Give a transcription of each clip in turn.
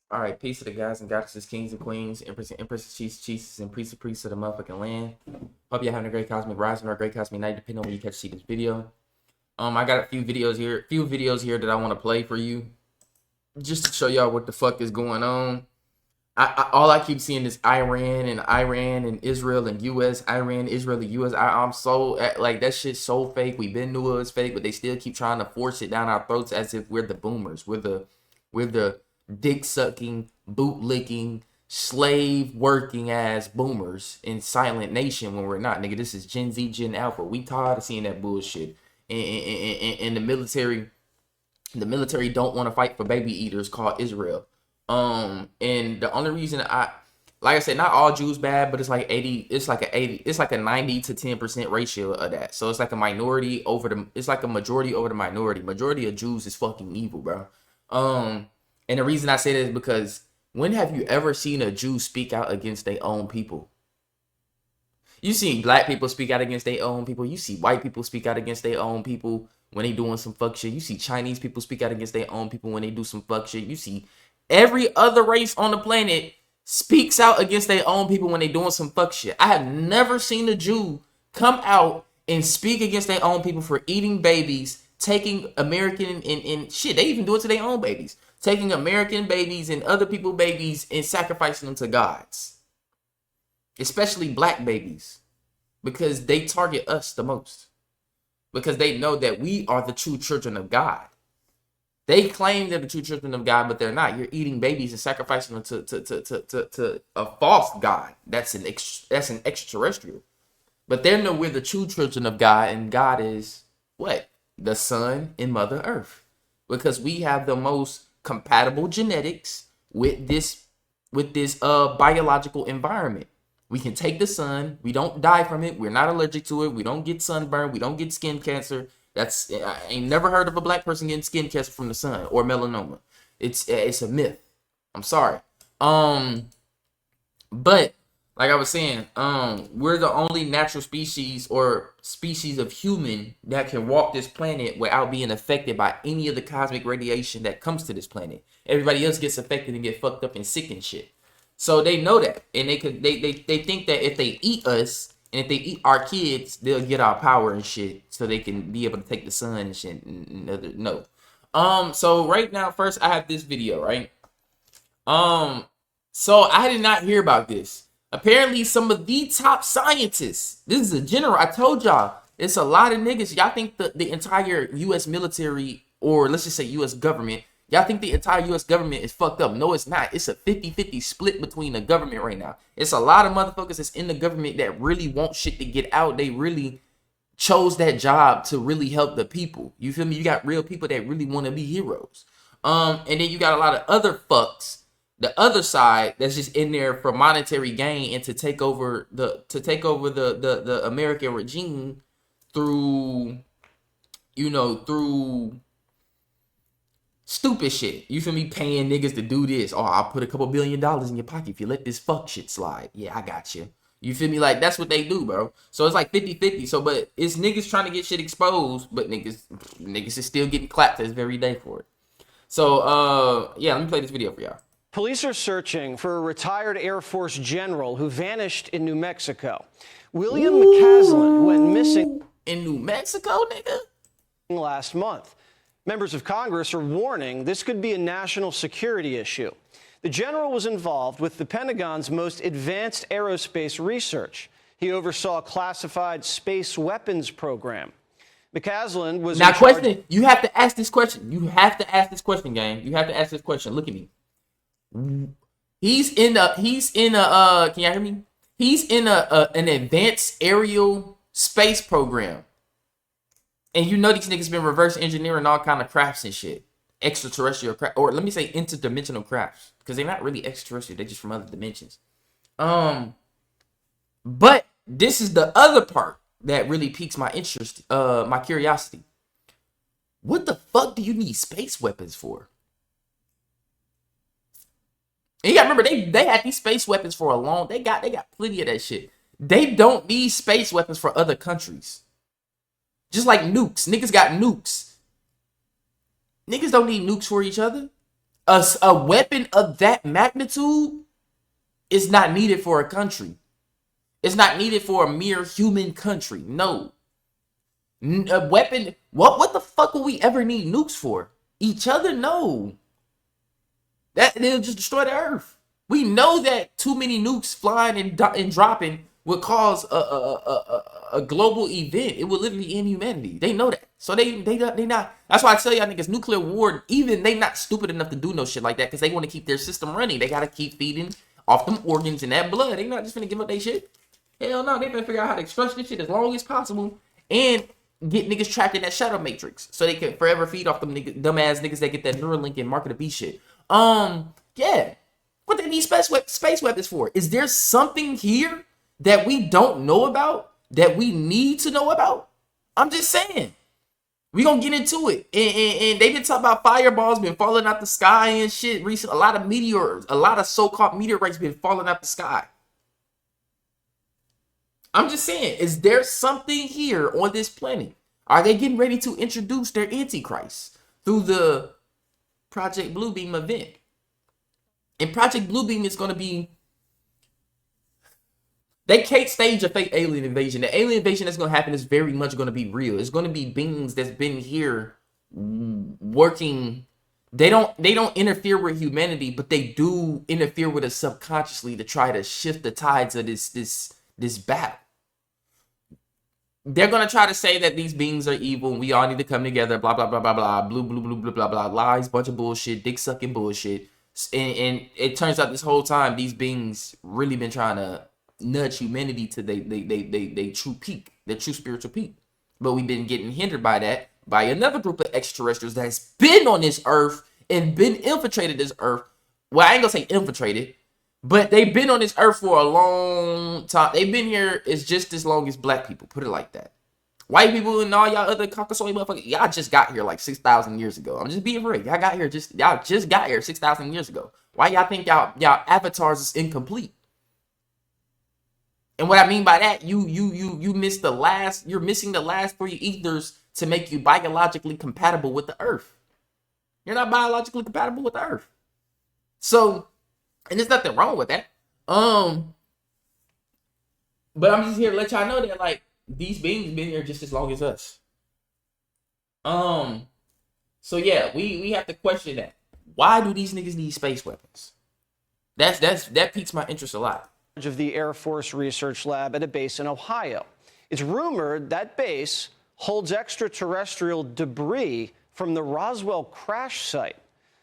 All right, peace to the guys and goddesses, kings and queens, emperors and empresses, chiefs and priests of the motherfucking land. Hope you're having a great cosmic rising or a great cosmic night, depending on when you catch see this video. I got a few videos here that I want to play for you, just to show y'all what the fuck is going on. All I keep seeing is Iran and Israel and U.S. Iran, Israel, and U.S. I'm so like that shit's so fake. We've been knew it was fake, but they still keep trying to force it down our throats as if we're the boomers. We're the dick sucking, boot licking, slave working ass boomers in silent nation when we're not. Nigga, this is Gen Z, Gen Alpha. We tired of seeing that bullshit. And the military don't want to fight for baby eaters called Israel. And the only reason like I said, not all Jews bad, but it's like 80, it's like a 90 to 10% ratio of that. So it's like it's like a majority over the minority. Majority of Jews is fucking evil, bro. And the reason I say that is because when have you ever seen a Jew speak out against their own people? You see black people speak out against their own people. You see white people speak out against their own people when they doing some fuck shit. You see Chinese people speak out against their own people when they do some fuck shit. You see every other race on the planet speaks out against their own people when they doing some fuck shit. I have never seen a Jew come out and speak against their own people for eating babies, taking American and shit. They even do it to their own babies. Taking American babies and other people's babies and sacrificing them to gods. Especially black babies. Because they target us the most. Because they know that we are the true children of God. They claim they're the true children of God, but they're not. You're eating babies and sacrificing them to a false God. That's an extraterrestrial. But they know we're the true children of God, and God is what? The sun and Mother Earth. Because we have the most compatible genetics with this biological environment. We can take the sun. We don't die from it. We're not allergic to it. We don't get sunburn. We don't get skin cancer. I ain't never heard of a black person getting skin cancer from the sun or melanoma. It's a myth. I'm sorry. But like I was saying, we're the only natural species or species of human that can walk this planet without being affected by any of the cosmic radiation that comes to this planet. Everybody else gets affected and get fucked up and sick and shit. So they know that, and they think that if they eat us and if they eat our kids, they'll get our power and shit, so they can be able to take the sun and shit. No. So right now, first I have this video, right? So I did not hear about this. Apparently, some of the top scientists. This is a general. I told y'all, it's a lot of niggas. Y'all think the entire U.S. military, or let's just say U.S. government, y'all think the entire U.S. government is fucked up. No, it's not. It's a 50-50 split between the government right now. It's a lot of motherfuckers that's in the government that really want shit to get out. They really chose that job to really help the people. You feel me? You got real people that really want to be heroes. And then you got a lot of other fucks, the other side, that's just in there for monetary gain and to take over the American regime through stupid shit. You feel me? Paying niggas to do this. Oh, I'll put a couple $1 billion in your pocket if you let this fuck shit slide. Yeah, I got you. You feel me? Like, that's what they do, bro. So it's like 50-50. So, but it's niggas trying to get shit exposed, but niggas is still getting clapped this very day for it. So, yeah, let me play this video for y'all. Police are searching for a retired Air Force general who vanished in New Mexico. William McCaslin went missing in New Mexico, nigga, last month. Members of Congress are warning this could be a national security issue. The general was involved with the Pentagon's most advanced aerospace research. He oversaw a classified space weapons program. McCaslin was now question. You have to ask this question. You have to ask this question, gang. You have to ask this question. Look at me. He's in a can y'all hear me? He's in an advanced aerial space program. And you know these niggas been reverse engineering all kind of crafts and shit. Extraterrestrial craft, or let me say interdimensional crafts. Because they're not really extraterrestrial, they're just from other dimensions. But this is the other part that really piques my interest, my curiosity. What the fuck do you need space weapons for? And you gotta remember, they had these space weapons for a long. They got plenty of that shit. They don't need space weapons for other countries. Just like nukes, niggas got nukes. Niggas don't need nukes for each other. A weapon of that magnitude is not needed for a country. It's not needed for a mere human country. No. A weapon. What the fuck will we ever need nukes for? Each other? No. It'll just destroy the earth. We know that too many nukes flying and dropping would cause a global event. It would literally end humanity. They know that. So they not. That's why I tell y'all niggas, nuclear war, even they not stupid enough to do no shit like that because they want to keep their system running. They gotta keep feeding off them organs and that blood. They not just gonna give up their shit. Hell no, they better figure out how to express this shit as long as possible and get niggas trapped in that shadow matrix so they can forever feed off them dumbass niggas that get that Neuralink and Market of Beast shit. Yeah. What they need space weapons for? Is there something here that we don't know about that we need to know about? I'm just saying. We gonna get into it. And they've been talking about fireballs been falling out the sky and shit recently. A lot of meteors, a lot of so-called meteorites been falling out the sky. I'm just saying, is there something here on this planet? Are they getting ready to introduce their Antichrist through the Project Bluebeam event? And Project Bluebeam is going to be... They can't stage a fake alien invasion. The alien invasion that's going to happen is very much going to be real. It's going to be beings that's been here working. They don't interfere with humanity, but they do interfere with us subconsciously to try to shift the tides of this battle. They're going to try to say that these beings are evil and we all need to come together, blah, blah, blah, blah, blah, blue, blue, blue, blah, blah, blah, lies, bunch of bullshit, dick-sucking bullshit. And it turns out this whole time, these beings really been trying to nudge humanity to they true peak, their true spiritual peak. But we've been getting hindered by that, by another group of extraterrestrials that's been on this earth and been infiltrated this earth. Well, I ain't gonna say infiltrated, but they've been on this earth for a long time. They've been here as just as long as black people, put it like that. White people and all y'all other Caucasoid motherfuckers, y'all just got here like 6,000 years ago. I'm just being real. Y'all just got here 6,000 years ago. Why y'all think y'all avatars is incomplete? And what I mean by that, you missed the last. You're missing the last 3 ethers to make you biologically compatible with the Earth. You're not biologically compatible with the Earth. So, and there's nothing wrong with that. But I'm just here to let y'all know that like these beings been here just as long as us. So yeah, we have to question that. Why do these niggas need space weapons? That piques my interest a lot. Of the Air Force Research Lab at a base in Ohio. It's rumored that base holds extraterrestrial debris from the Roswell crash site.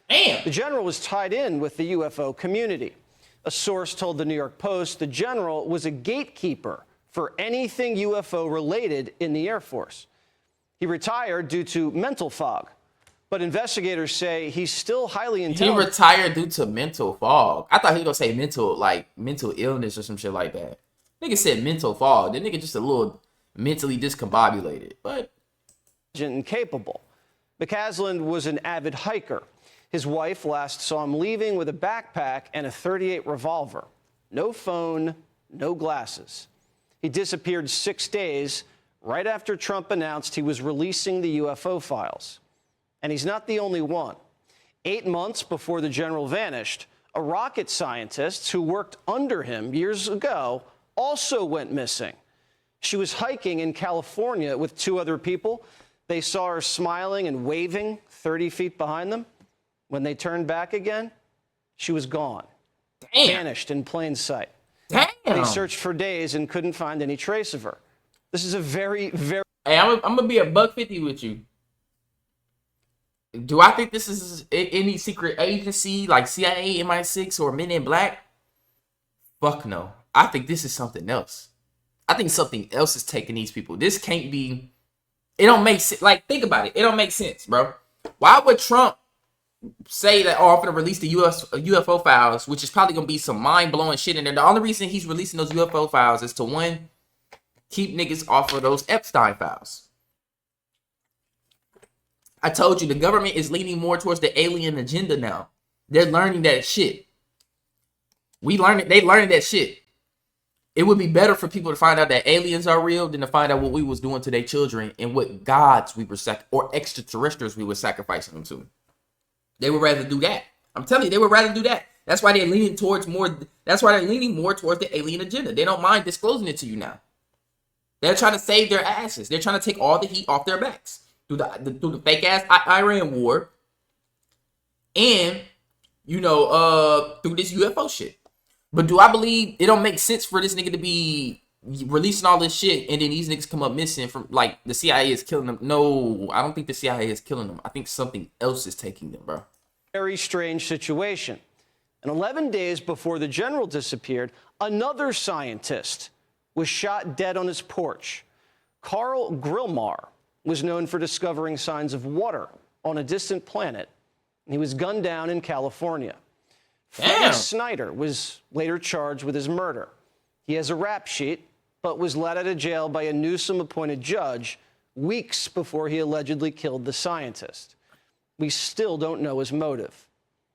Damn. The general was tied in with the UFO community. A source told the New York Post the general was a gatekeeper for anything UFO related in the Air Force. He retired due to mental fog, but investigators say he's still highly intelligent. He retired due to mental fog. I thought he was gonna say mental illness or some shit like that. Nigga said mental fog. That nigga just a little mentally discombobulated, but and capable. McCaslin was an avid hiker. His wife last saw him leaving with a backpack and a .38 revolver. No phone, no glasses. He disappeared 6 days right after Trump announced he was releasing the UFO files. And he's not the only one. 8 months before the general vanished, a rocket scientist who worked under him years ago also went missing. She was hiking in California with 2 other people. They saw her smiling and waving 30 feet behind them. When they turned back again, she was gone. damn. Vanished in plain sight. Damn. They searched for days and couldn't find any trace of her. This is a very, very... Hey, I'm gonna be $150 with you. Do I think this is any secret agency like CIA, MI6, or Men in Black? Fuck no. I think this is something else. I think something else is taking these people. This can't be... It don't make sense. Like, think about it. It don't make sense, bro. Why would Trump say that, oh, I'm going to release the UFO files, which is probably going to be some mind-blowing shit in there. The only reason he's releasing those UFO files is to, one, keep niggas off of those Epstein files. I told you, the government is leaning more towards the alien agenda now. They're learning that shit. They learning that shit. It would be better for people to find out that aliens are real than to find out what we was doing to their children and what gods we were or extraterrestrials we were sacrificing them to. They would rather do that. I'm telling you, they would rather do that. That's why they're leaning towards more. That's why they're leaning more towards the alien agenda. They don't mind disclosing it to you now. They're trying to save their asses. They're trying to take all the heat off their backs through the fake ass Iran war, and through this UFO shit. But do I believe it don't make sense for this nigga to be releasing all this shit and then these niggas come up missing from, like, the CIA is killing them? No, I don't think the CIA is killing them. I think something else is taking them, bro. Very strange situation. And 11 days before the general disappeared, another scientist was shot dead on his porch. Carl Grillmar was known for discovering signs of water on a distant planet. He was gunned down in California. Freddie Snyder was later charged with his murder. He has a rap sheet, but was let out of jail by a Newsom-appointed judge weeks before he allegedly killed the scientist. We still don't know his motive.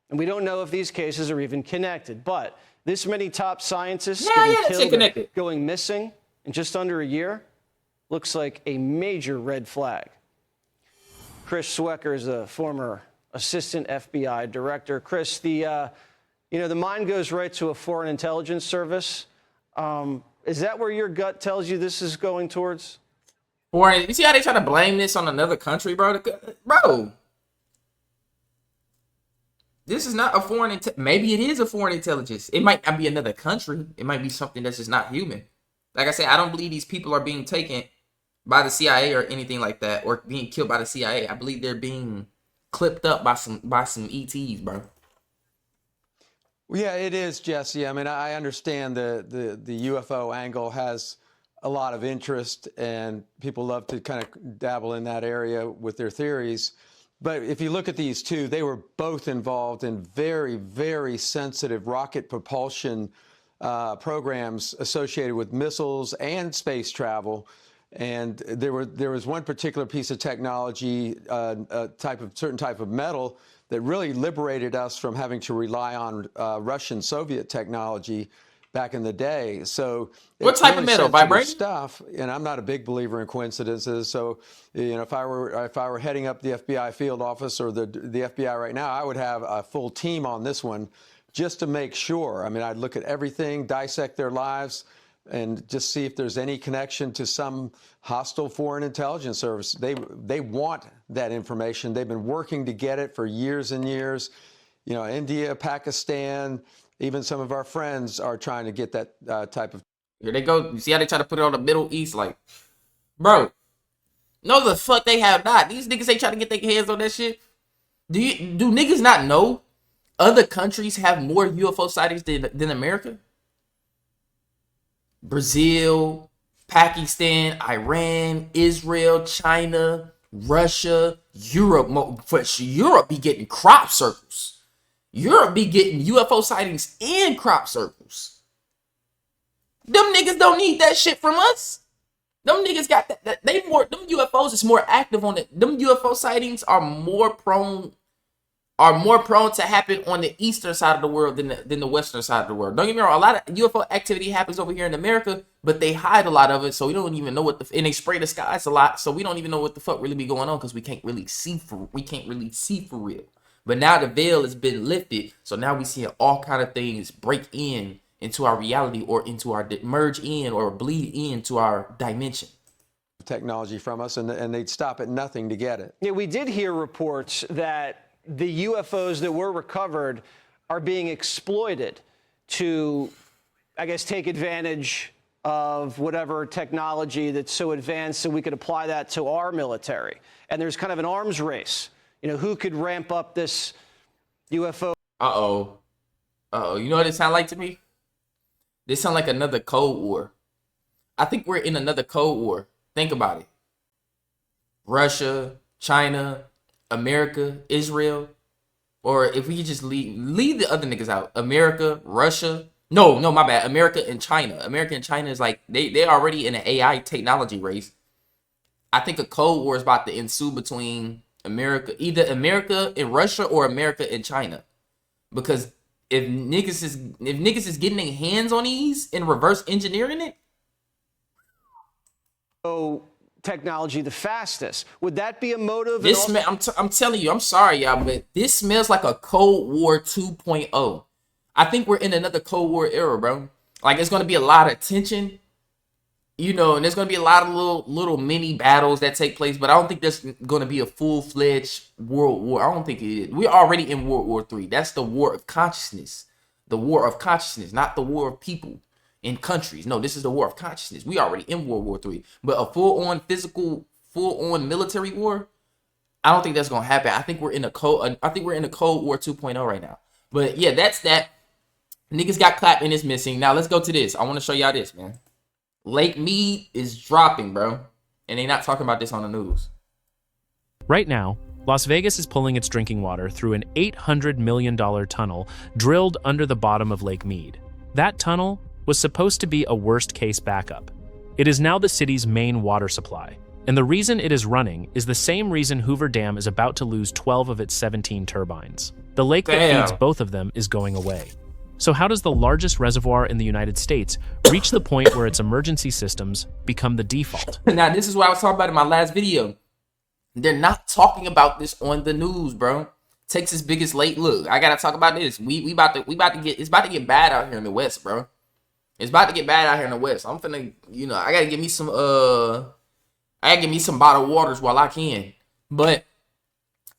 And we don't know if these cases are even connected. But this many top scientists getting killed or going missing in just under a year looks like a major red flag. Chris Swecker is a former assistant FBI director. Chris, the mind goes right to a foreign intelligence service. Is that where your gut tells you this is going towards? Foreign. You see how they try to blame this on another country, bro? Bro, this is not a foreign. Maybe it is a foreign intelligence. It might not be another country. It might be something that's just not human. Like I said, I don't believe these people are being taken by the CIA or anything like that, or being killed by the CIA. I believe they're being clipped up by some ETs, bro. Well, yeah, it is, Jesse. I mean, I understand the UFO angle has a lot of interest, and people love to kind of dabble in that area with their theories. But if you look at these two, they were both involved in very, very sensitive rocket propulsion programs associated with missiles and space travel. And there was one particular piece of technology, a certain type of metal that really liberated us from having to rely on Russian Soviet technology back in the day. So what type of metal? Vibranium stuff. And I'm not a big believer in coincidences. So, if I were heading up the FBI field office or the FBI right now, I would have a full team on this one just to make sure. I mean, I'd look at everything, dissect their lives, and just see if there's any connection to some hostile foreign intelligence service. They want that information. They've been working to get it for years and years. India, Pakistan, even some of our friends are trying to get that type of. Here they go. You see how they try to put it on the Middle East? Like, bro, no, the fuck they have not. These niggas ain't trying to get their hands on that shit. Do niggas not know other countries have more UFO sightings than America? Brazil, Pakistan, Iran, Israel, China, Russia, Europe. Europe be getting crop circles. Europe be getting UFO sightings and crop circles. Them niggas don't need that shit from us. Them niggas got that. Them UFOs is more active on it. Them UFO sightings are more prone to happen on the eastern side of the world than the western side of the world. Don't get me wrong, a lot of UFO activity happens over here in America, but they hide a lot of it, so we don't even know and they spray the skies a lot, so we don't even know what the fuck really be going on because we can't really see for real. But now the veil has been lifted, so now we see all kind of things break into our reality or into our merge in or bleed into our dimension. Technology from us, and they'd stop at nothing to get it. Yeah, we did hear reports that the UFOs that were recovered are being exploited to, I guess, take advantage of whatever technology that's so advanced so we could apply that to our military. And there's kind of an arms race. Who could ramp up this UFO? You know what it sounds like to me? This sounds like another Cold War. I think we're in another Cold War. Think about it. Russia, China, America, Israel, or if we could just leave the other niggas out. America, Russia. No, my bad. America and China. America and China is like, they're already in an AI technology race. I think a Cold War is about to ensue between either America and Russia or America and China. Because if niggas is getting their hands on these and reverse engineering it. So technology the fastest. Would that be a motive? This I'm telling you, I'm sorry, y'all, but this smells like a Cold War 2.0. I think we're in another Cold War era, bro. Like, it's gonna be a lot of tension, you know, and there's gonna be a lot of little mini battles that take place. But I don't think there's gonna be a full-fledged world war. I don't think it is. We're already in World War III. That's the war of consciousness. The war of consciousness, not the war of people in countries. No, this is the war of consciousness. We already in World War III. But a full-on physical, full-on military war, I don't think that's gonna happen. I think we're in a Cold War 2.0 right now. But yeah, that's that. Niggas got clapped and it's missing. Now let's go to this. I want to show y'all this, man. Lake Mead is dropping, bro. And they not talking about this on the news. Right now, Las Vegas is pulling its drinking water through an $800 million tunnel drilled under the bottom of Lake Mead. That tunnel was supposed to be a worst-case backup. It is now the city's main water supply. And the reason it is running is the same reason Hoover Dam is about to lose 12 of its 17 turbines. The lake that feeds both of them is going away. So how does the largest reservoir in the United States reach the point where its emergency systems become the default? Now, this is what I was talking about in my last video. They're not talking about this on the news, bro. Texas' biggest lake. Look, I gotta talk about this. We about to get, it's about to get bad out here in the West, bro. It's about to get bad out here in the West. I'm finna, you know, I gotta give me some bottled waters while I can. But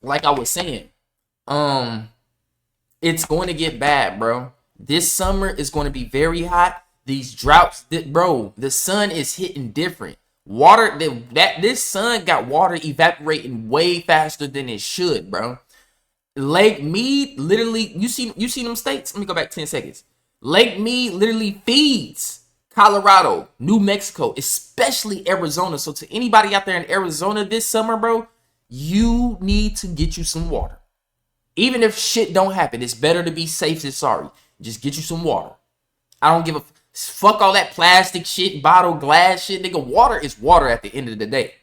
like I was saying, it's going to get bad, bro. This summer is going to be very hot. These droughts, bro, the sun is hitting different. Water, this sun got water evaporating way faster than it should, bro. Lake Mead, literally, you see them states? Let me go back 10 seconds. Lake Mead literally feeds Colorado, New Mexico, especially Arizona. So to anybody out there in Arizona this summer, bro, you need to get you some water. Even if shit don't happen, it's better to be safe than sorry. Just get you some water. I don't give a fuck all that plastic shit, bottle, glass shit. Nigga, water is water at the end of the day.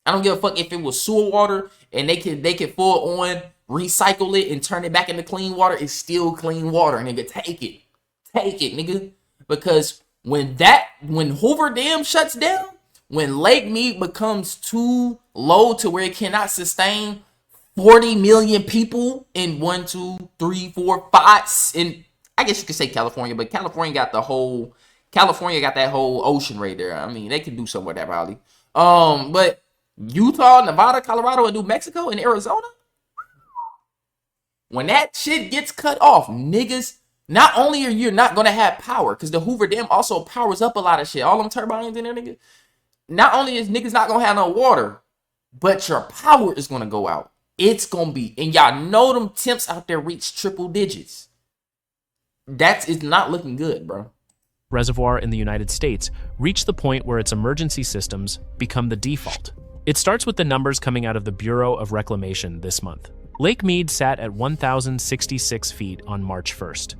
I don't give a fuck if it was sewer water and they can full on recycle it and turn it back into clean water. It's still clean water, nigga. Take it, nigga. Because when Hoover Dam shuts down, when Lake Mead becomes too low to where it cannot sustain 40 million people in 1, 2, 3, 4, 5, and I guess you could say California, but California got that whole ocean right there. I mean, they can do something with that probably. But Utah, Nevada, Colorado, and New Mexico and Arizona, when that shit gets cut off, niggas, not only are you not gonna have power, because the Hoover Dam also powers up a lot of shit. All them turbines in there, nigga. Not only is niggas not gonna have no water, but your power is gonna go out. It's gonna be, and y'all know them temps out there reach triple digits. It's not looking good, bro. Reservoir in the United States reached the point where its emergency systems become the default. It starts with the numbers coming out of the Bureau of Reclamation this month. Lake Mead sat at 1,066 feet on March 1st.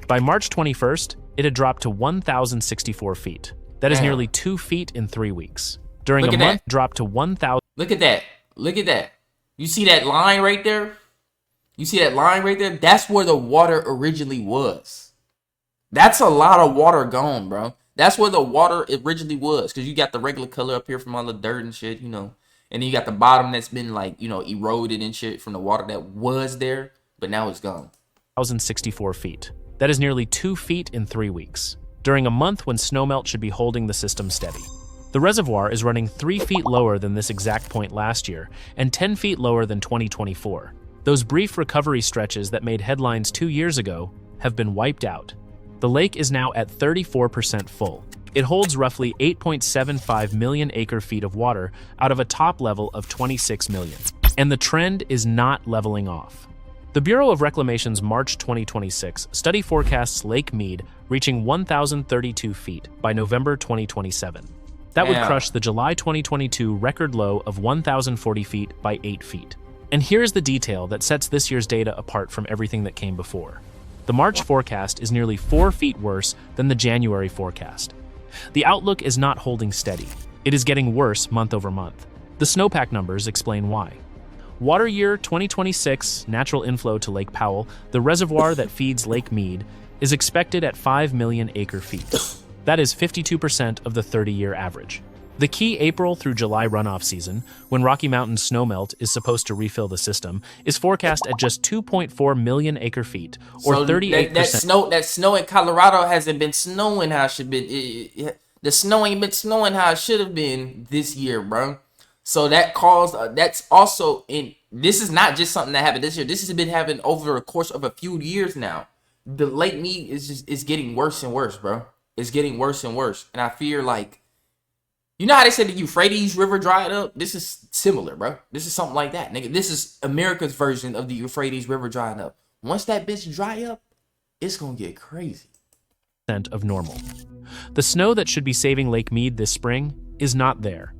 By March 21st, it had dropped to 1,064 feet. That is nearly 2 feet in 3 weeks. During a month, dropped to 1,000. Look at that. Look at that. You see that line right there? That's where the water originally was. That's a lot of water gone, bro. That's where the water originally was. Because you got the regular color up here from all the dirt and shit, you know. And then you got the bottom that's been, like, you know, eroded and shit from the water that was there. But now it's gone. 1,064 feet. That is nearly 2 feet in 3 weeks. During a month when snowmelt should be holding the system steady. The reservoir is running 3 feet lower than this exact point last year and 10 feet lower than 2024. Those brief recovery stretches that made headlines 2 years ago have been wiped out. The lake is now at 34% full. It holds roughly 8.75 million acre-feet of water out of a top level of 26 million. And the trend is not leveling off. The Bureau of Reclamation's March 2026 study forecasts Lake Mead reaching 1,032 feet by November 2027. That would crush the July 2022 record low of 1,040 feet by 8 feet. And here's the detail that sets this year's data apart from everything that came before. The March forecast is nearly 4 feet worse than the January forecast. The outlook is not holding steady. It is getting worse month over month. The snowpack numbers explain why. Water year 2026 natural inflow to Lake Powell, the reservoir that feeds Lake Mead, is expected at 5 million acre-feet. That is 52% of the 30-year average. The key April through July runoff season, when Rocky Mountain snowmelt is supposed to refill the system, is forecast at just 2.4 million acre-feet, or So 38%. that snow in Colorado hasn't been snowing how it should be. The snow ain't been snowing how it should have been this year, bro. So that caused that's also in. This is not just something that happened this year. This has been happening over a course of a few years now. The Lake Mead is getting worse and worse, bro. It's getting worse and worse, and I fear like. You know how they said the Euphrates River dried up? This is similar, bro. This is something like that, nigga. This is America's version of the Euphrates River drying up. Once that bitch dry up, it's gonna get crazy. Of normal. The snow that should be saving Lake Mead this spring is not there.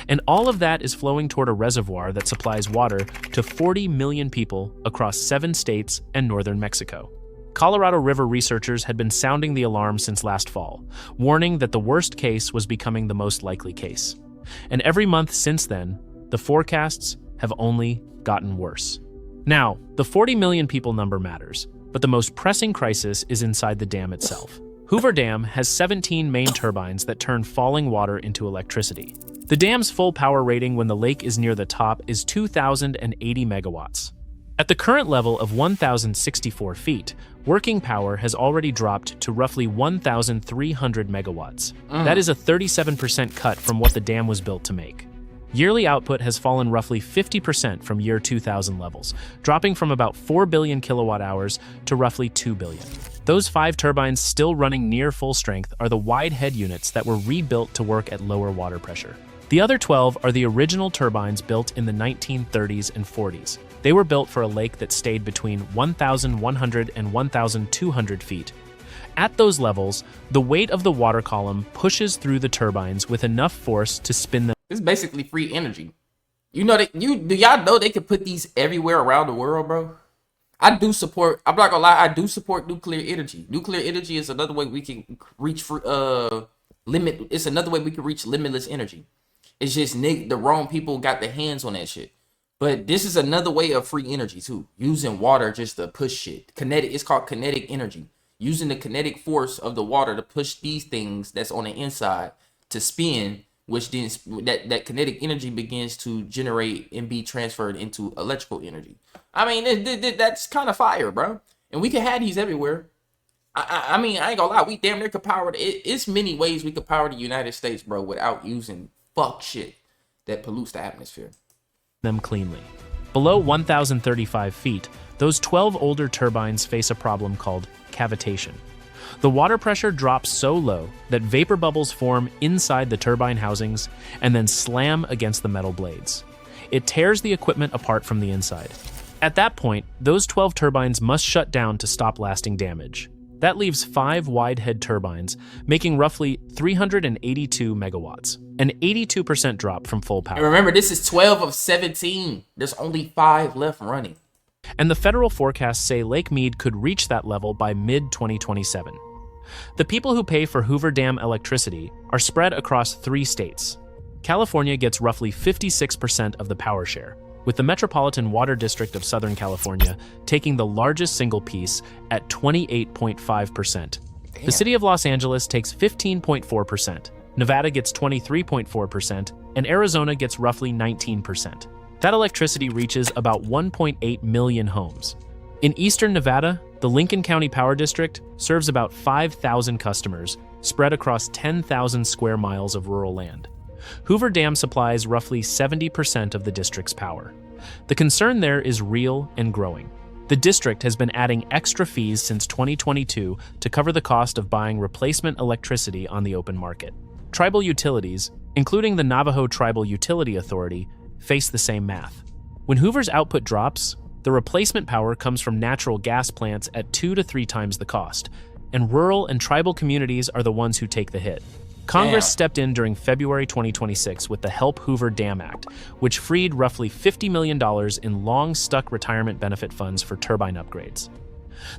And all of that is flowing toward a reservoir that supplies water to 40 million people across 7 states and northern Mexico. Colorado River researchers had been sounding the alarm since last fall, warning that the worst case was becoming the most likely case. And every month since then, the forecasts have only gotten worse. Now, the 40 million people number matters, but the most pressing crisis is inside the dam itself. Hoover Dam has 17 main turbines that turn falling water into electricity. The dam's full power rating when the lake is near the top is 2,080 megawatts. At the current level of 1,064 feet, working power has already dropped to roughly 1,300 megawatts. That is a 37% cut from what the dam was built to make. Yearly output has fallen roughly 50% from year 2000 levels, dropping from about 4 billion kilowatt hours to roughly 2 billion. Those 5 turbines still running near full strength are the wide head units that were rebuilt to work at lower water pressure. The other 12 are the original turbines built in the 1930s and 40s. They were built for a lake that stayed between 1,100 and 1,200 feet. At those levels, the weight of the water column pushes through the turbines with enough force to spin them. It's basically free energy. You know that do y'all know they could put these everywhere around the world, bro? I'm not gonna lie, I do support nuclear energy. Nuclear energy is another way we can reach it's another way we can reach limitless energy. It's just the wrong people got their hands on that shit. But this is another way of free energy too. Using water just to push shit. It's called kinetic energy. Using the kinetic force of the water to push these things that's on the inside to spin, which then that kinetic energy begins to generate and be transferred into electrical energy. I mean, that's kind of fire, bro. And we can have these everywhere. I mean, I ain't gonna lie, we damn near could power it's many ways we could power the United States, bro, without using fuck shit that pollutes the atmosphere. Them cleanly. Below 1,035 feet, those 12 older turbines face a problem called cavitation. The water pressure drops so low that vapor bubbles form inside the turbine housings and then slam against the metal blades. It tears the equipment apart from the inside. At that point, those 12 turbines must shut down to stop lasting damage. That leaves 5 wide head turbines, making roughly 382 megawatts, an 82% drop from full power. And remember, this is 12 of 17. There's only 5 left running. And the federal forecasts say Lake Mead could reach that level by mid-2027. The people who pay for Hoover Dam electricity are spread across 3 states. California gets roughly 56% of the power share, with the Metropolitan Water District of Southern California taking the largest single piece at 28.5%. The city of Los Angeles takes 15.4%, Nevada gets 23.4%, and Arizona gets roughly 19%. That electricity reaches about 1.8 million homes. In eastern Nevada, the Lincoln County Power District serves about 5,000 customers spread across 10,000 square miles of rural land. Hoover Dam supplies roughly 70% of the district's power. The concern there is real and growing. The district has been adding extra fees since 2022 to cover the cost of buying replacement electricity on the open market. Tribal utilities, including the Navajo Tribal Utility Authority, face the same math. When Hoover's output drops, the replacement power comes from natural gas plants at 2 to 3 times the cost, and rural and tribal communities are the ones who take the hit. Congress stepped in during February 2026 with the Help Hoover Dam Act, which freed roughly $50 million in long-stuck retirement benefit funds for turbine upgrades.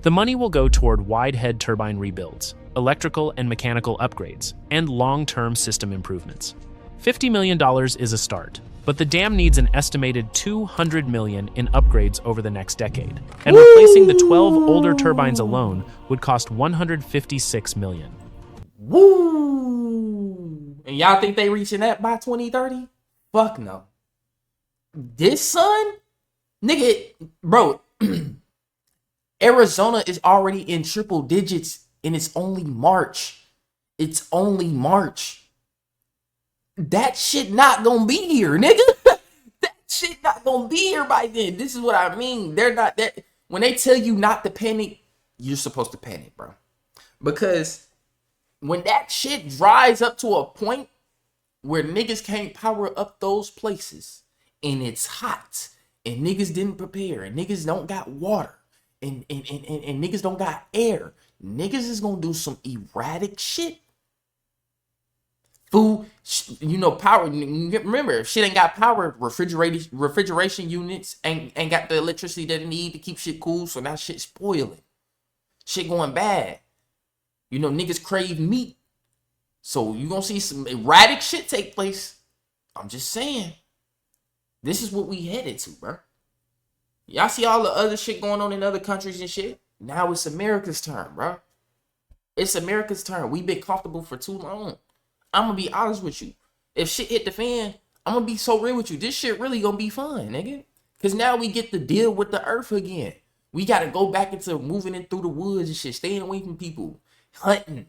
The money will go toward wide-head turbine rebuilds, electrical and mechanical upgrades, and long-term system improvements. $50 million is a start, but the dam needs an estimated $200 million in upgrades over the next decade, and replacing the 12 older turbines alone would cost $156 million. Woo! And y'all think they reaching that by 2030? Fuck no. This sun, nigga, bro, Arizona is already in triple digits and it's only March. It's only March. That shit not gonna be here, nigga. That shit not gonna be here by then. This is what I mean. They're not that. When they tell you not to panic, you're supposed to panic, bro. Because when that shit dries up to a point where niggas can't power up those places and it's hot and niggas didn't prepare and niggas don't got water and niggas don't got air, niggas is gonna do some erratic shit. Food, power. Remember, if shit ain't got power, refrigeration units ain't got the electricity that it need to keep shit cool. So now shit spoiling, shit going bad. Niggas crave meat, so you gonna see some erratic shit take place. I'm just saying, this is what we headed to, bro. Y'all see all the other shit going on in other countries and shit. Now it's America's turn, bro. It's America's turn. We've been comfortable for too long. I'm gonna be honest with you. If shit hit the fan, I'm gonna be so real with you. This shit really gonna be fun, nigga. Cause now we get to deal with the earth again. We gotta go back into moving in through the woods and shit, staying away from people, hunting.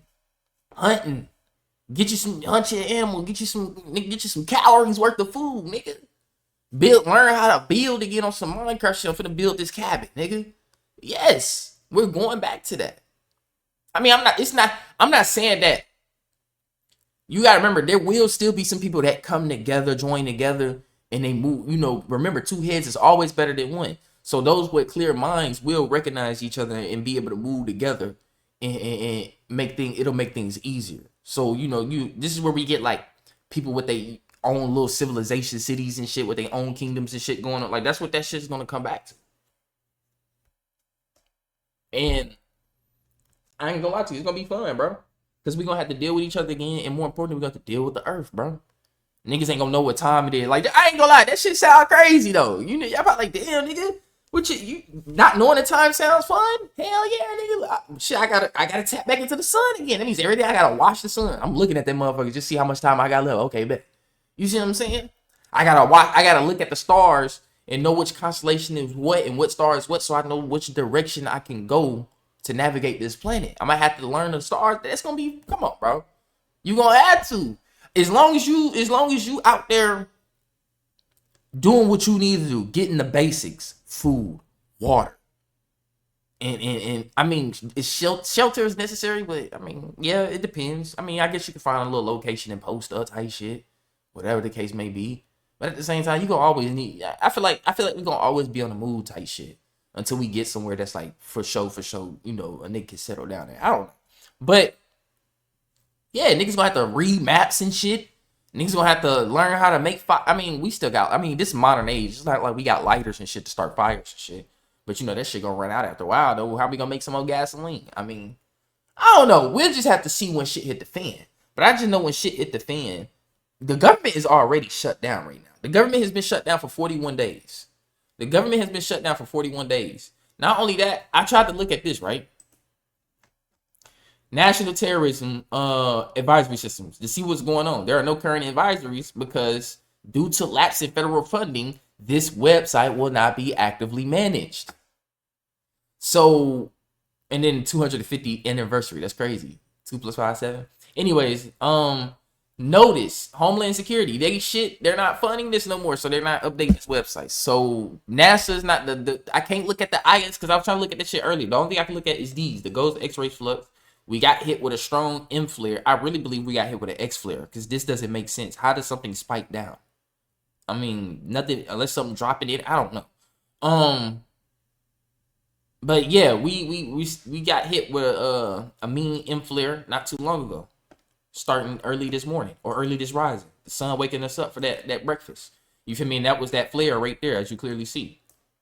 Get you some hunt your animal. Get you some calories worth of food, nigga. Learn how to build again on some Minecraft shit. I'm finna build this cabin, nigga. Yes, we're going back to that. I mean, I'm not saying that. You gotta remember, there will still be some people that come together, join together, and they move. Remember, two heads is always better than one. So those with clear minds will recognize each other and be able to move together and it'll make things easier. So this is where we get like people with their own little civilization cities and shit, with their own kingdoms and shit going on. Like that's what that shit's gonna come back to. And I ain't gonna lie to you, it's gonna be fun, bro. Because we're gonna have to deal with each other again, and more importantly, we're gonna have to deal with the earth, bro. Niggas ain't gonna know what time it is. Like, I ain't gonna lie, that shit sound crazy though. Y'all probably like, damn, nigga, what you not knowing the time sounds fun? Hell yeah, nigga. Shit, I gotta tap back into the sun again. That means every day I gotta watch the sun. I'm looking at that motherfucker, just see how much time I got left. Okay, bet. You see what I'm saying? I gotta look at the stars and know which constellation is what and what star is what, so I know which direction I can go to navigate this planet. I might have to learn the stars. That's gonna be, come on, bro. You gonna have to. As long as you out there doing what you need to do, getting the basics, food, water, and I mean, shelter is necessary, but I mean, yeah, it depends. I mean, I guess you can find a little location and post up type shit, whatever the case may be. But at the same time, you gonna always need. I feel like we're gonna always be on the move type shit until we get somewhere that's like for sure, a nigga can settle down there. I don't know. But yeah, niggas gonna have to read maps and shit. Niggas gonna have to learn how to make fire. I mean, this is modern age. It's not like we got lighters and shit to start fires and shit. But that shit gonna run out after a while though. How we gonna make some more gasoline? I mean, I don't know. We'll just have to see when shit hit the fan. But I just know when shit hit the fan, the government is already shut down right now. The government has been shut down for 41 days. Not only that, I tried to look at this, right? National Terrorism Advisory Systems to see what's going on. There are no current advisories because due to lapse in federal funding, this website will not be actively managed. So, and then 250th anniversary. That's crazy. 2 + 5 = 7. Anyways, notice Homeland Security. They're not funding this no more, so they're not updating this website. So NASA's not I can't look at the items because I was trying to look at this shit earlier. The only thing I can look at is these: the GOES X-ray flux. We got hit with a strong M flare. I really believe we got hit with an X flare because this doesn't make sense. How does something spike down? I mean, nothing unless something dropping it. I don't know. But yeah, we got hit with a mean M flare not too long ago, starting early this morning or early this rising. The sun waking us up for that breakfast. You feel me? And that was that flare right there, as you clearly see.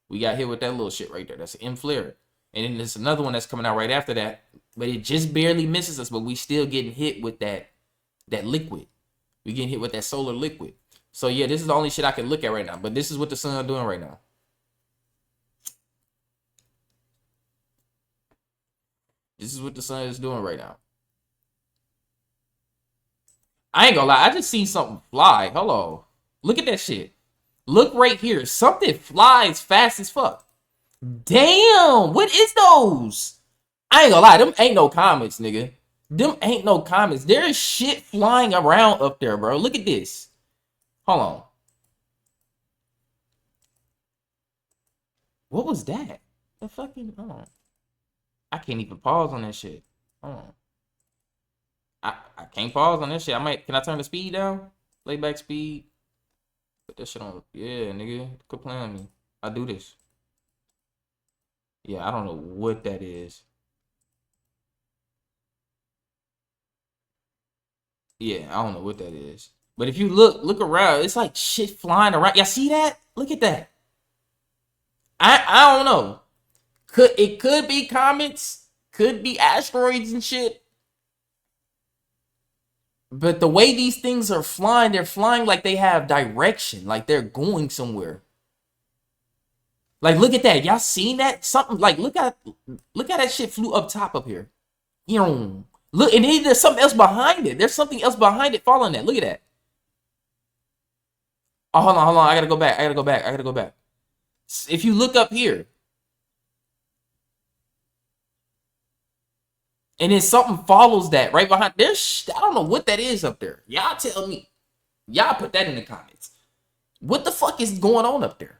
We got hit with that little shit right there. That's an M flare. And then there's another one that's coming out right after that. But it just barely misses us, but we still getting hit with that liquid. We getting hit with that solar liquid. So yeah, this is the only shit I can look at right now. But this is what the sun doing right now. This is what the sun is doing right now. I ain't gonna lie. I just seen something fly. Hold on. Look at that shit. Look right here. Something flies fast as fuck. Damn. What is those? I ain't gonna lie. Them ain't no comets, nigga. Them ain't no comets. There is shit flying around up there, bro. Look at this. Hold on. What was that? The fucking, hold on. I can't even pause on that shit. Hold on. I can't pause on that shit. Can I turn the speed down? Playback speed. Put that shit on. Yeah, nigga. Quit playing on me. I do this. Yeah, I don't know what that is. Yeah, I don't know what that is. But if you look around, it's like shit flying around. Y'all see that? Look at that. I don't know. It could be comets, could be asteroids and shit. But the way these things are flying, they're flying like they have direction, like they're going somewhere. Like, look at that. Y'all seen that? Something like look at that shit flew up top up here. Look, and then there's something else behind it. There's something else behind it following that. Look at that. Oh, hold on. I gotta go back. If you look up here, and then something follows that right behind. I don't know what that is up there. Y'all tell me. Y'all put that in the comments. What the fuck is going on up there?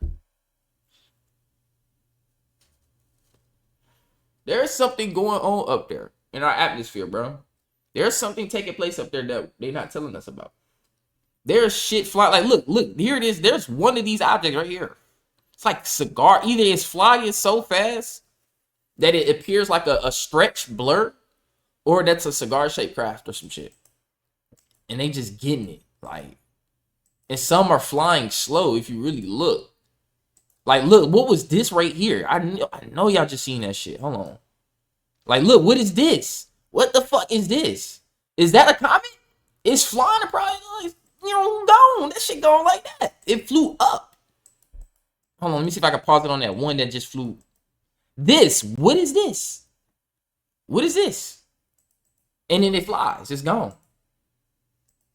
There's something going on up there in our atmosphere, bro. There's something taking place up there that they're not telling us about. There's shit flying. Like, look, here it is. There's one of these objects right here. It's like cigar. Either it's flying so fast that it appears like a stretched blur, or that's a cigar-shaped craft or some shit. And they just getting it. Like, and some are flying slow if you really look. Like, look, what was this right here? I know y'all just seen that shit. Hold on. Like, look, what is this? What the fuck is this? Is that a comet? It's flying probably like, gone. That shit going like that. It flew up. Hold on, let me see if I can pause it on that one that just flew. What is this? What is this? And then it flies. It's gone.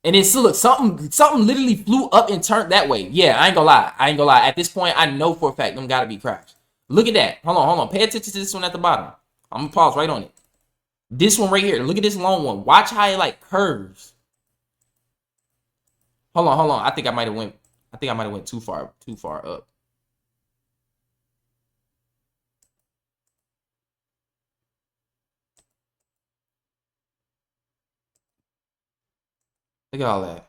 And then so look, something literally flew up and turned that way. Yeah, I ain't gonna lie. At this point, I know for a fact them gotta be crashed. Look at that. Hold on. Pay attention to this one at the bottom. I'm gonna pause right on it. This one right here. Look at this long one. Watch how it like curves. Hold on. I think I might have went too far up. Look at all that.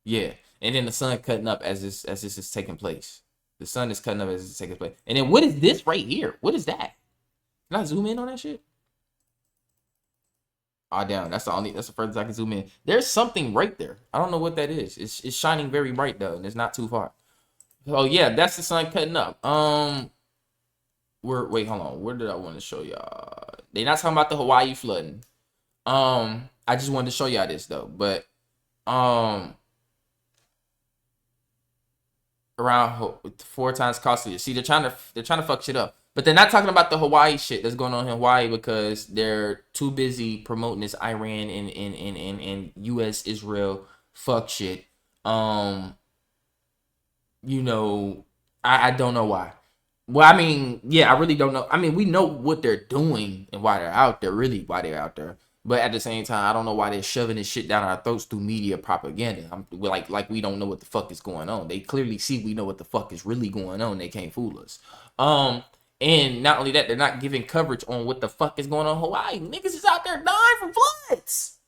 Yeah. And then the sun cutting up as this is taking place. The sun is cutting up as it's taking place. And then what is this right here? What is that? Can I zoom in on that shit? Oh damn, that's the furthest I can zoom in. There's something right there. I don't know what that is. It's shining very bright though, and it's not too far. Oh yeah, that's the sun cutting up. Wait, hold on. Where did I want to show y'all? They're not talking about the Hawaii flooding. I just wanted to show y'all this though, but around 4 times costlier. See, they're trying to fuck shit up. But they're not talking about the Hawaii shit that's going on in Hawaii because they're too busy promoting this Iran and US Israel fuck shit. I don't know why. Well, I mean, yeah, I really don't know. I mean, we know what they're doing and why they're out there, really why they're out there. But at the same time, I don't know why they're shoving this shit down our throats through media propaganda. Like we don't know what the fuck is going on. They clearly see we know what the fuck is really going on. They can't fool us. And not only that, they're not giving coverage on what the fuck is going on in Hawaii. Niggas is out there dying from floods.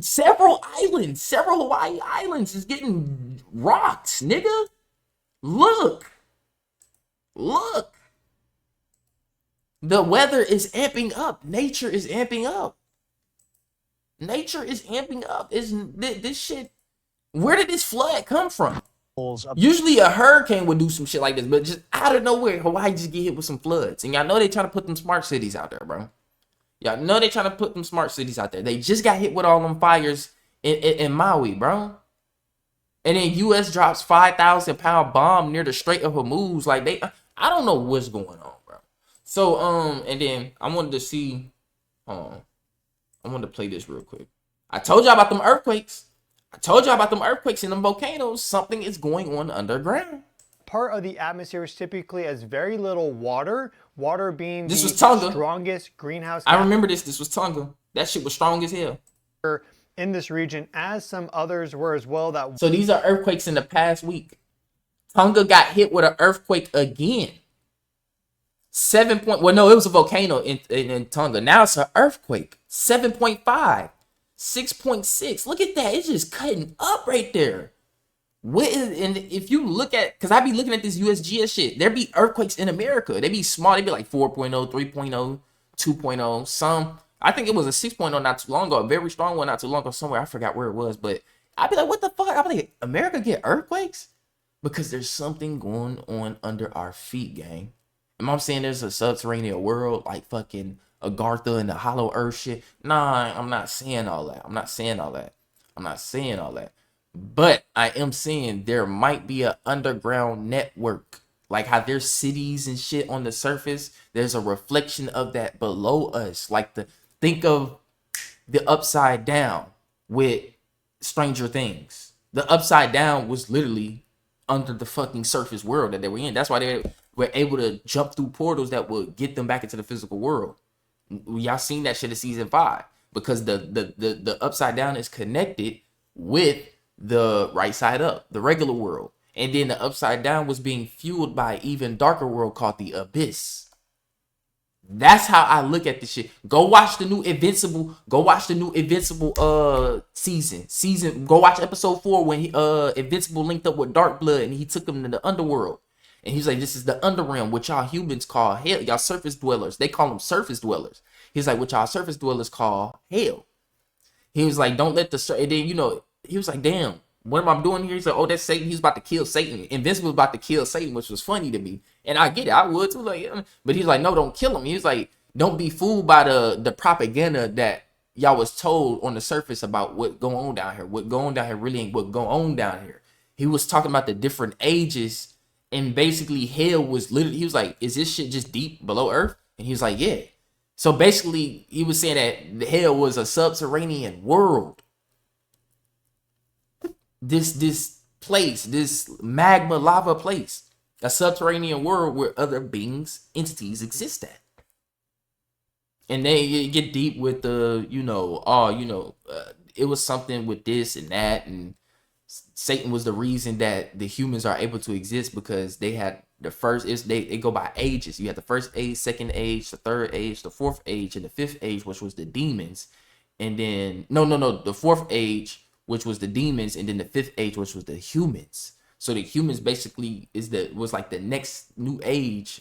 Several Hawaii islands is getting rocked, nigga. Look. The weather is amping up. Nature is amping up. This shit. Where did this flood come from? Usually a hurricane would do some shit like this, but just out of nowhere, Hawaii just get hit with some floods. And y'all know they trying to put them smart cities out there, bro. Y'all know they trying to put them smart cities out there. They just got hit with all them fires in Maui, bro. And then U.S. drops 5,000-pound bomb near the Strait of Hormuz. Like I don't know what's going on, bro. So and then I wanted to see, I wanted to play this real quick. I told y'all about them earthquakes. I told y'all about them earthquakes and them volcanoes. Something is going on underground. Part of the atmosphere is typically has very little water. Water being This the was Tonga. strongest greenhouse I gas remember this. This was Tonga. That shit was strong as hell. in this region, as some others were as well. That So these are earthquakes in the past week. Tonga got hit with an earthquake again. 7 point. Well, no, it was a volcano in Tonga. Now it's an earthquake. 7.5, 6.6. Look at that. It's just cutting up right there. And if you look at, because I be looking at this USGS shit, there be earthquakes in America. They be small. They be like 4.0, 3.0, 2.0. Some, I think it was a 6.0 not too long ago. A very strong one not too long ago somewhere. I forgot where it was. But I'd be like, what the fuck? I'd be like, America get earthquakes? Because there's something going on under our feet, gang. Am I saying there's a subterranean world like fucking Agartha and the Hollow Earth shit? Nah, I'm not saying all that. I'm not saying all that. But I am saying there might be an underground network. Like how there's cities and shit on the surface. There's a reflection of that below us. Like think of the Upside Down with Stranger Things. The Upside Down was literally under the fucking surface world that they were in. That's why they were able to jump through portals that would get them back into the physical world. Y'all seen that shit in season 5 because the Upside Down is connected with the right side up, the regular world, and then the Upside Down was being fueled by an even darker world called the Abyss. That's how I look at this shit. Go watch the new Invincible. Season. Go watch episode 4 when Invincible linked up with Dark Blood and he took him to the underworld. And he's like, this is the underrealm, what y'all humans call hell. Y'all surface dwellers. They call them surface dwellers. He's like, what y'all surface dwellers call hell. He was like, don't let the... And then, he was like, damn, what am I doing here? He's like, oh, that's Satan. He's about to kill Satan. Invincible was about to kill Satan, which was funny to me. And I get it. I would too. Like, but he's like, no, don't kill him. He's like, don't be fooled by the propaganda that y'all was told on the surface about what going on down here. What going on down here really ain't what going on down here. He was talking about the different ages, and basically hell was literally, he was like, is this shit just deep below earth? And he was like, yeah. So basically he was saying that the hell was a subterranean world. This place, this magma lava place, a subterranean world where other beings, entities exist at. And they get deep with the, it was something with this and that, and Satan was the reason that the humans are able to exist because they had the first, they go by ages. You had the first age, second age, the third age, the fourth age, and the fifth age, which was the demons. And then, the fourth age, which was the demons, and then the fifth age, which was the humans. So the humans basically was like the next new age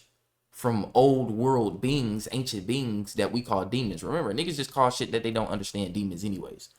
from old world beings, ancient beings that we call demons. Remember, niggas just call shit that they don't understand demons anyways.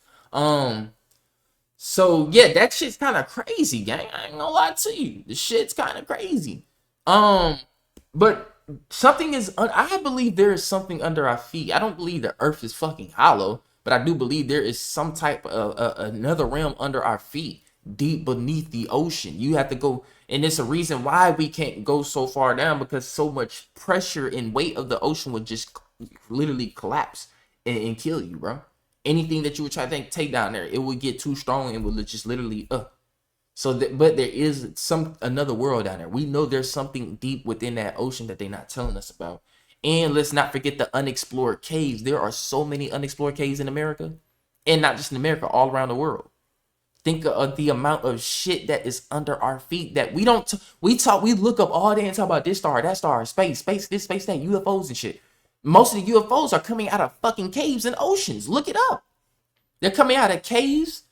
So yeah, that shit's kind of crazy, gang. I ain't gonna lie to you. The shit's kind of crazy. But something is, I believe there is something under our feet. I don't believe the earth is fucking hollow. But I do believe there is some type of another realm under our feet, deep beneath the ocean. You have to go, and it's a reason why we can't go so far down, because so much pressure and weight of the ocean would just literally collapse and kill you, bro. Anything that you would try to take down there, it would get too strong and would just literally but there is another world down there. We know there's something deep within that ocean that they're not telling us about. And let's not forget the unexplored caves. There are so many unexplored caves in America. And not just in America, all around the world. Think of the amount of shit that is under our feet that we don't... we look up all day and talk about this star, that star, space, this, space, that, UFOs and shit. Most of the UFOs are coming out of fucking caves and oceans. Look it up. They're coming out of caves,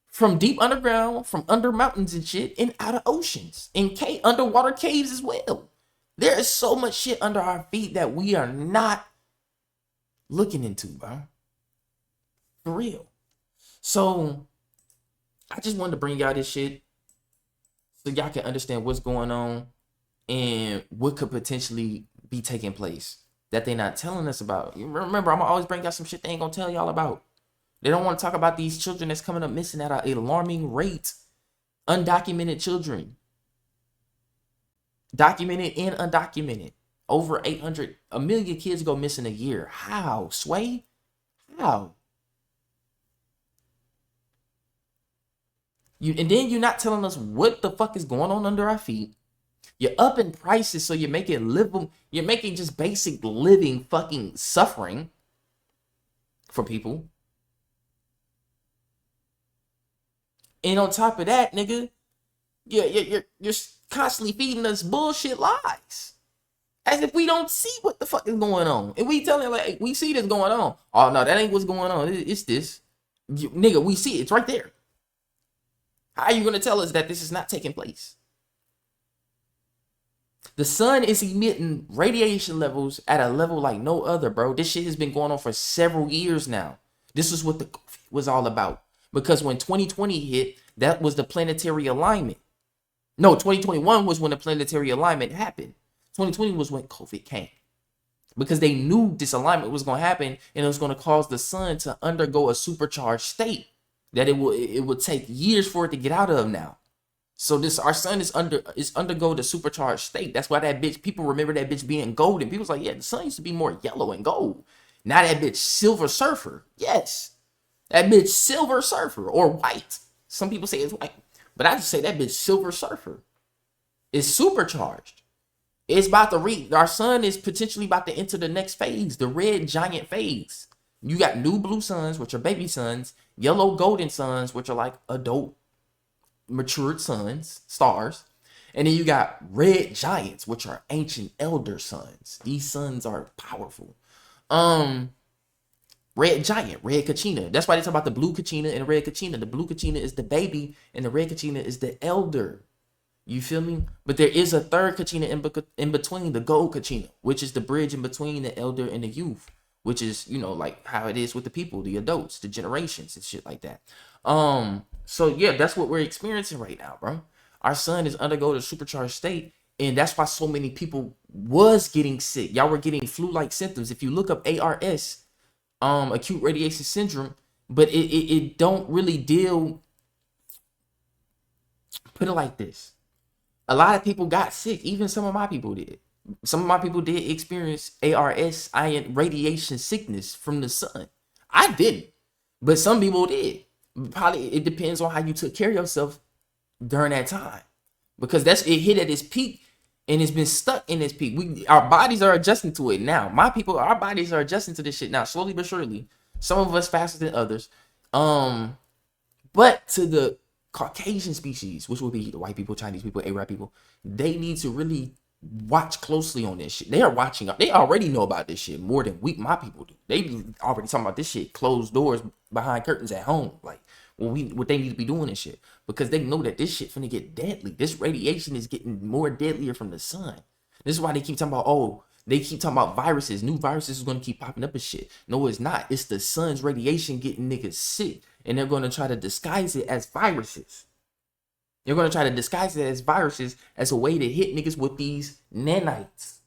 from deep underground, from under mountains and shit, and out of oceans. And underwater caves as well. There is so much shit under our feet that we are not looking into, bro. For real. So, I just wanted to bring y'all this shit so y'all can understand what's going on and what could potentially be taking place that they're not telling us about. You remember, I'm always bring y'all some shit they ain't gonna tell y'all about. They don't want to talk about these children that's coming up missing at an alarming rate. Undocumented children. Documented and undocumented. Over 800, a million kids go missing a year. How, Sway? How? And then you're not telling us what the fuck is going on under our feet. You're upping prices, so you're making you're making just basic living fucking suffering for people. And on top of that, nigga, you're constantly feeding us bullshit lies. As if we don't see what the fuck is going on. And we telling like, hey, we see this going on. Oh no, that ain't what's going on. It's this. Nigga, we see it. It's right there. How are you gonna tell us that this is not taking place? The sun is emitting radiation levels at a level like no other, bro. This shit has been going on for several years now. This is what the COVID was all about. Because when 2020 hit, that was the planetary alignment. No, 2021 was when the planetary alignment happened. 2020 was when COVID came. Because they knew this alignment was going to happen and it was going to cause the sun to undergo a supercharged state that it would take years for it to get out of now. So our sun is undergo the supercharged state. That's why that bitch, people remember that bitch being golden. People's like, yeah, the sun used to be more yellow and gold. Now that bitch Silver Surfer. Yes. That bitch Silver Surfer or white. Some people say it's white. But I just say that bitch Silver Surfer. It's supercharged. It's about to our sun is potentially about to enter the next phase, the red giant phase. You got new blue suns, which are baby suns, yellow golden suns, which are like adult matured suns, stars. And then you got red giants, which are ancient elder suns. These suns are powerful. Red giant, red Kachina. That's why they talk about the blue Kachina and red Kachina. The blue Kachina is the baby and the red Kachina is the elder. You feel me? But there is a third Kachina in between, the gold Kachina, which is the bridge in between the elder and the youth, which is, you know, like how it is with the people, the adults, the generations and shit like that. So yeah, that's what we're experiencing right now, bro. Our sun is undergoing a supercharged state, and that's why so many people was getting sick. Y'all were getting flu-like symptoms. If you look up ARS, acute radiation syndrome, but it don't really deal. Put it like this. A lot of people got sick. Even some of my people did. Some of my people did experience ARS, radiation sickness from the sun. I didn't, but some people did. Probably it depends on how you took care of yourself during that time, because it hit at its peak and it's been stuck in its peak. Our bodies are adjusting to it now. Our bodies are adjusting to this shit now, slowly but surely. Some of us faster than others. But to the Caucasian species, which would be the white people, Chinese people, Arab people, they need to really watch closely on this shit. They are watching. They already know about this shit more than my people do. They already talking about this shit closed doors behind curtains at home. Like what they need to be doing and shit, because they know that this shit finna get deadly. This radiation is getting more deadlier from the sun. This is why they keep talking about viruses. New viruses is gonna keep popping up and shit. No, it's not. It's the sun's radiation getting niggas sick, and they're gonna try to disguise it as viruses. They're going to try to disguise it as viruses as a way to hit niggas with these nanites,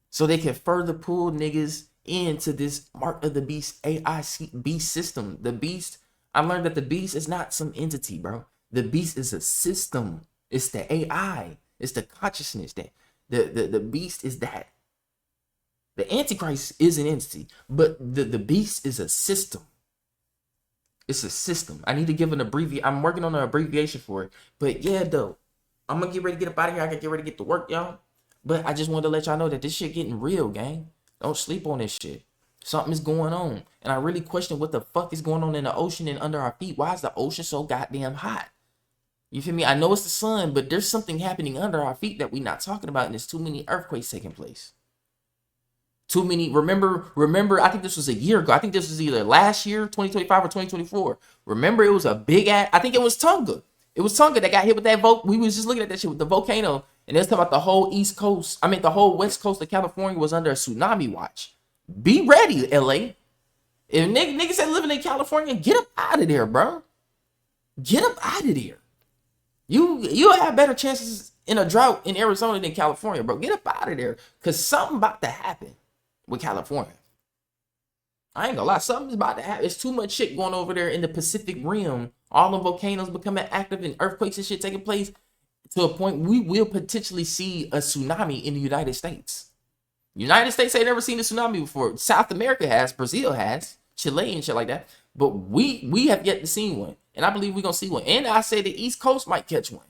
so they can further pull niggas into this Mark of the Beast AI beast system. The beast, I learned that the beast is not some entity, bro. The beast is a system. It's the AI. It's the consciousness. That the beast is that. The Antichrist is an entity, but the beast is a system. It's a system. I need to give an abbreviation. I'm working on an abbreviation for it. But yeah, though, I'm gonna get ready to get up out of here. I gotta get ready to get to work, y'all. But I just wanted to let y'all know that this shit getting real, gang. Don't sleep on this shit. Something is going on. And I really question what the fuck is going on in the ocean and under our feet. Why is the ocean so goddamn hot? You feel me? I know it's the sun, but there's something happening under our feet that we're not talking about, and there's too many earthquakes taking place. Too many. Remember, I think this was a year ago. I think this was either last year, 2025 or 2024. Remember, it was a big ass, I think it was Tonga. It was Tonga that got hit with that we was just looking at that shit with the volcano, and they was talking about the whole the whole west coast of California was under a tsunami watch. Be ready, LA. If niggas that living in California, get up out of there, bro. Get up out of there. You'll have better chances in a drought in Arizona than California, bro. Get up out of there, because something about to happen with California. I ain't gonna lie, something's about to happen. It's too much shit going over there in the Pacific Rim. All the volcanoes becoming active and earthquakes and shit taking place to a point we will potentially see a tsunami in the United States. United States ain't never seen a tsunami before. South America has, Brazil has, Chile and shit like that. But we have yet to see one. And I believe we're gonna see one. And I say the East Coast might catch one.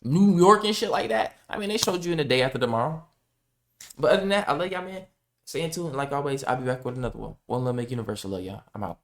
New York and shit like that. I mean, they showed you in the day after tomorrow. But other than that, I love y'all, man. Stay in tune. Like always, I'll be back with another one. One Love Make Universal. Love y'all. I'm out.